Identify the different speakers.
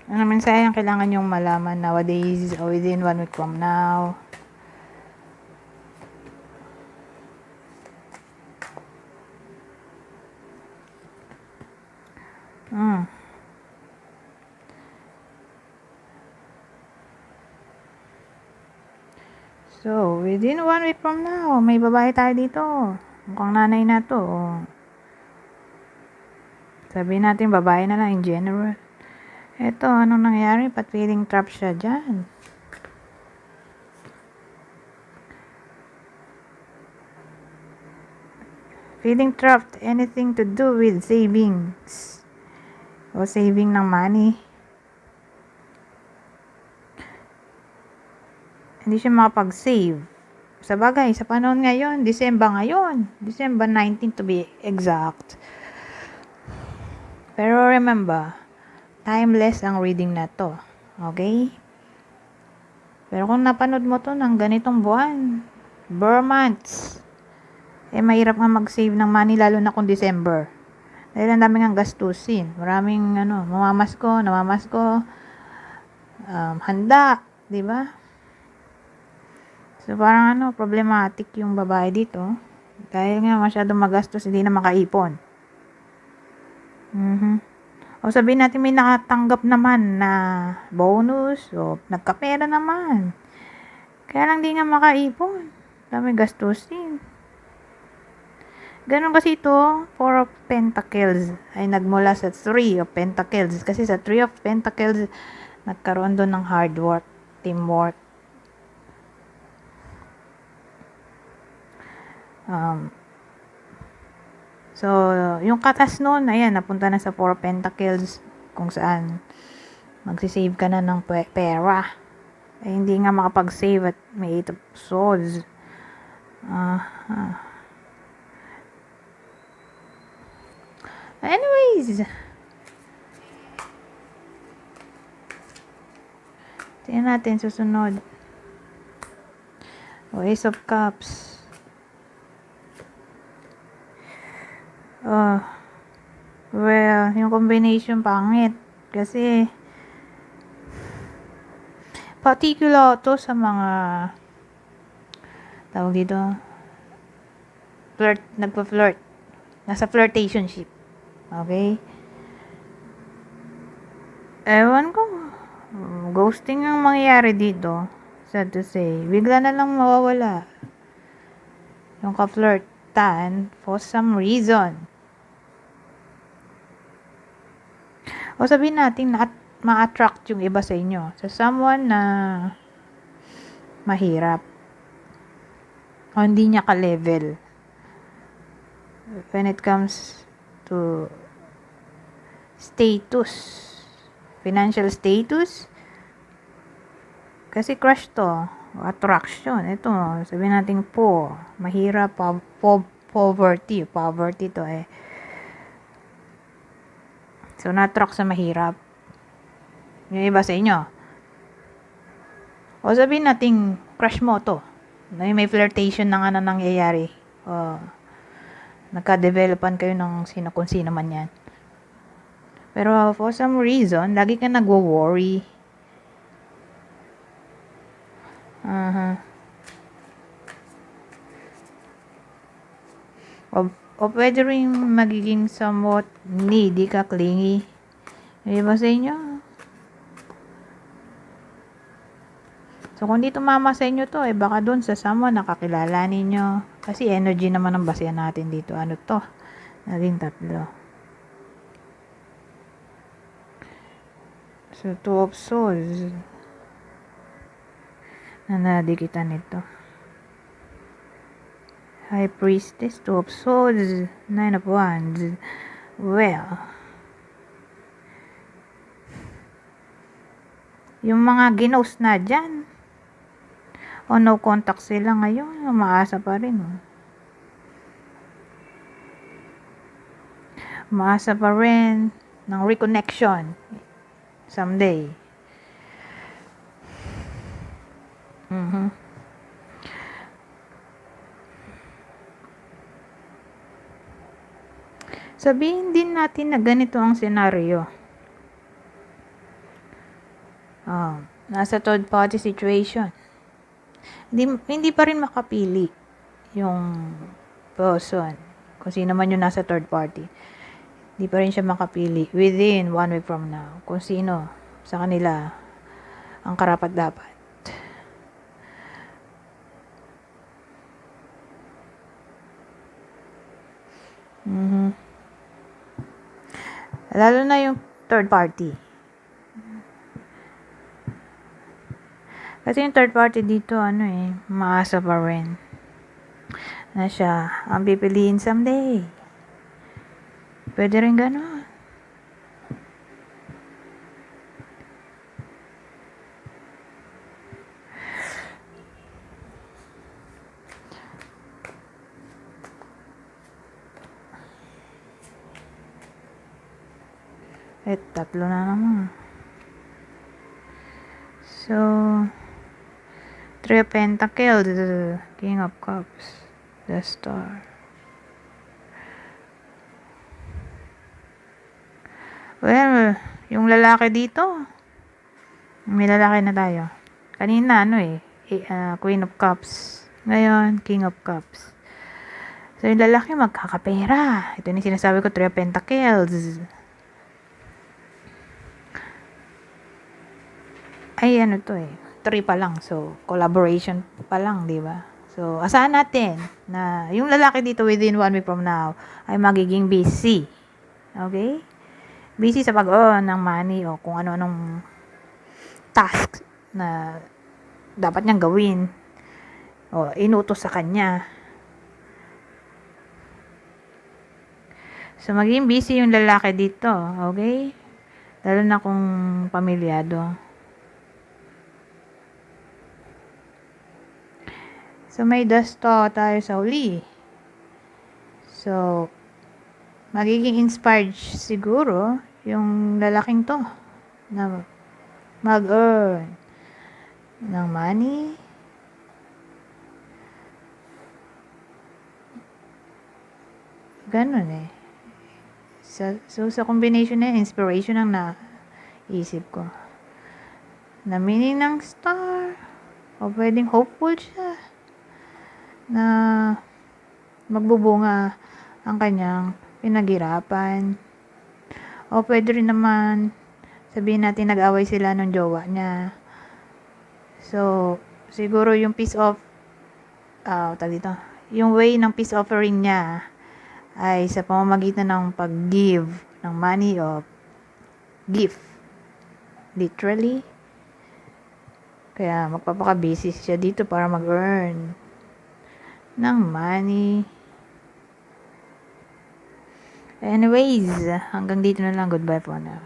Speaker 1: Ano mensahe ang kailangan nyong malaman nowadays or within 1 week from now? So, within 1 week from now, may babae tayo dito. Mukhang nanay na to. Sabihin natin babae na lang in general. Eto, anong nangyari? Ba't feeling trap siya dyan? Feeling trapped, anything to do with savings. O saving ng money. Hindi siya makapag-save. Sa bagay, sa panahon ngayon, December 19 to be exact. Pero remember, timeless ang reading na to. Okay? Pero kung napanood mo to ng ganitong buwan, months, mahirap nga mag-save ng money lalo na kung December. Dahil ang daming ang gastusin. Maraming namamasko, handa, di ba? So parang problematic yung babae dito. Dahil nga masyadong magastos, hindi na makaipon. O sabihin natin may nakatanggap naman na bonus o nagkapera naman. Kaya lang di nga makaipon. Dami gastusin. Ganun kasi ito, 4 of Pentacles ay nagmula sa 3 of Pentacles. Kasi sa 3 of Pentacles, nagkaroon doon ng hard work, teamwork. So, yung katas nun, ayan, napunta na sa 4 of Pentacles, kung saan magsisave ka na ng pera. Hindi nga makapag-save at may 8 of Swords. Anyways, tingnan natin susunod. Ace of Cups. Well, yung combination pangit. Kasi, particular to sa mga tawag dito, nagpa-flirt. Nasa flirtationship. Okay? Ewan ko. Ghosting ang mangyayari dito. Sad to say. Bigla na lang mawawala. Yung ka-flirtan for some reason. O sabihin natin na ma-attract yung iba sa inyo. Sa someone na mahirap. O hindi niya ka-level. When it comes to status. Financial status. Kasi crush to. Attraction. Ito, sabihin natin po. Mahirap. Poverty. Poverty to So, na-attract sa mahirap. Yung iba sa inyo. O sabihin natin, crush mo to. May flirtation na nga na nangyayari. Nagka-developan kayo ng kung sino man yan. Pero for some reason, lagi ka nagwo-worry. O pwede rin magiging somewhat needy ka, clingy. Di ba sa inyo? So, kung di tumama sa inyo to, baka dun sa someone nakakilala ninyo. Kasi energy naman ang basehan natin dito. Ano to? Naging 3. So, 2 of Swords. Nanadikitan nito. High Priestess, 2 of Swords, 9 of Wands. Well, yung mga ginost na dyan, o no contact sila ngayon, umaasa pa rin. Umaasa pa rin ng reconnection someday. Sabihin din natin na ganito ang senaryo. Nasa third party situation. Hindi pa rin makapili yung person. Kung sino man yung nasa third party. Hindi pa rin siya makapili within 1 week from now. Kung sino sa kanila ang karapat-dapat. Lalo na yung third party. Kasi yung third party dito, maasa pa rin na siya ang pipiliin someday. Pwede rin gano'n. Tatlo na naman. So, Three of Pentacles, King of Cups, the Star. Well, yung lalaki dito, may lalaki na tayo. Kanina, Queen of Cups. Ngayon, King of Cups. So, yung lalaki magkakapera. Ito yung sinasabi ko, Three of Pentacles. Ay, 3 pa lang. So, collaboration pa lang, di ba? So, asahan natin na yung lalaki dito within 1 week from now ay magiging busy. Okay? Busy sa pag-earn ng money o kung ano-anong task na dapat niyang gawin o inutos sa kanya. So, magiging busy yung lalaki dito. Okay? Lalo na kung pamilyado. So, may dasta tayo sa uli. So, magiging inspired siguro yung lalaking to na mag-earn ng money. Ganun So, sa combination na inspiration ang naisip ko. Na meaning ng star. O pwedeng hopeful siya na magbubunga ang kanyang pinaghirapan. O pwede rin naman sabihin natin nag-away sila ng jowa niya. So, siguro yung yung way ng peace offering niya ay sa pamamagitan ng pag-give ng money o gift. Literally. Kaya magpapaka-busy siya dito para mag-earn ng money. Anyways, hanggang dito na lang. Goodbye for now.